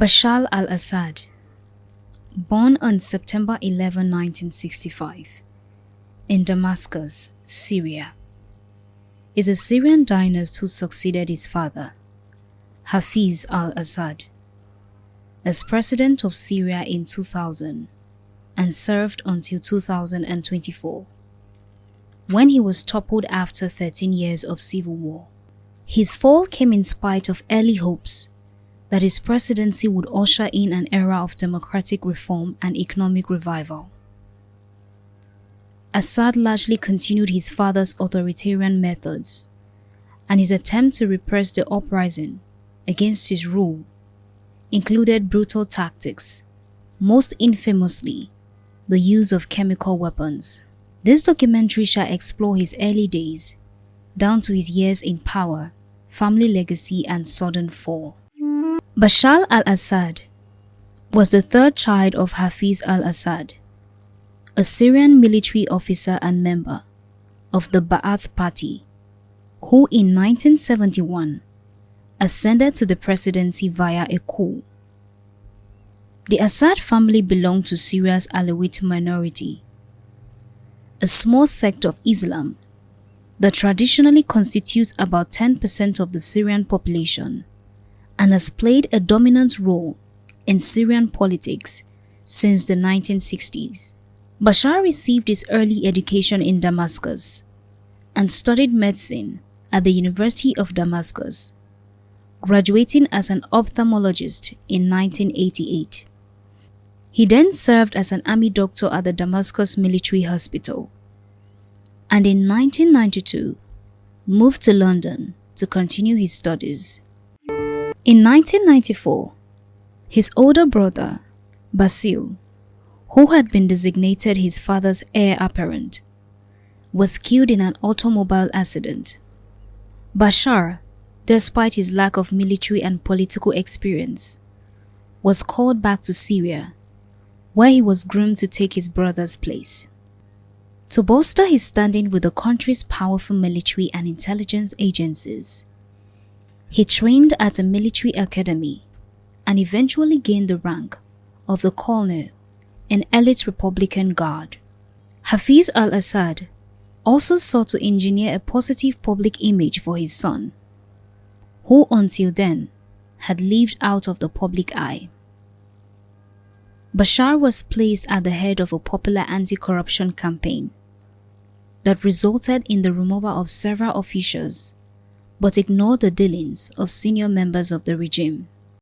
Bashar Al-Assad, born on September 11, 1965, in Damascus, Syria, is a Syrian dynast who succeeded his father, Hafez al-Assad, as president of Syria in 2000 and served until 2024, when he was toppled after 13 years of civil war. His fall came in spite of early hopes that his presidency would usher in an era of democratic reform and economic revival. Assad largely continued his father's authoritarian methods, and his attempt to repress the uprising against his rule included brutal tactics, most infamously the use of chemical weapons. This documentary shall explore his early days, down to his years in power, family legacy, and sudden fall. Bashar al-Assad was the third child of Hafez al-Assad, a Syrian military officer and member of the Ba'ath Party, who in 1971 ascended to the presidency via a coup. The Assad family belonged to Syria's Alawite minority, a small sect of Islam that traditionally constitutes about 10% of the Syrian population and has played a dominant role in Syrian politics since the 1960s. Bashar received his early education in Damascus and studied medicine at the University of Damascus, graduating as an ophthalmologist in 1988. He then served as an army doctor at the Damascus Military Hospital, and in 1992 moved to London to continue his studies. In 1994, his older brother, Basil, who had been designated his father's heir apparent, was killed in an automobile accident. Bashar, despite his lack of military and political experience, was called back to Syria, where he was groomed to take his brother's place. To bolster his standing with the country's powerful military and intelligence agencies, he trained at a military academy and eventually gained the rank of the colonel in elite Republican Guard. Hafez al-Assad also sought to engineer a positive public image for his son, who until then had lived out of the public eye. Bashar was placed at the head of a popular anti-corruption campaign that resulted in the removal of several officials but ignored the dealings of senior members of the regime.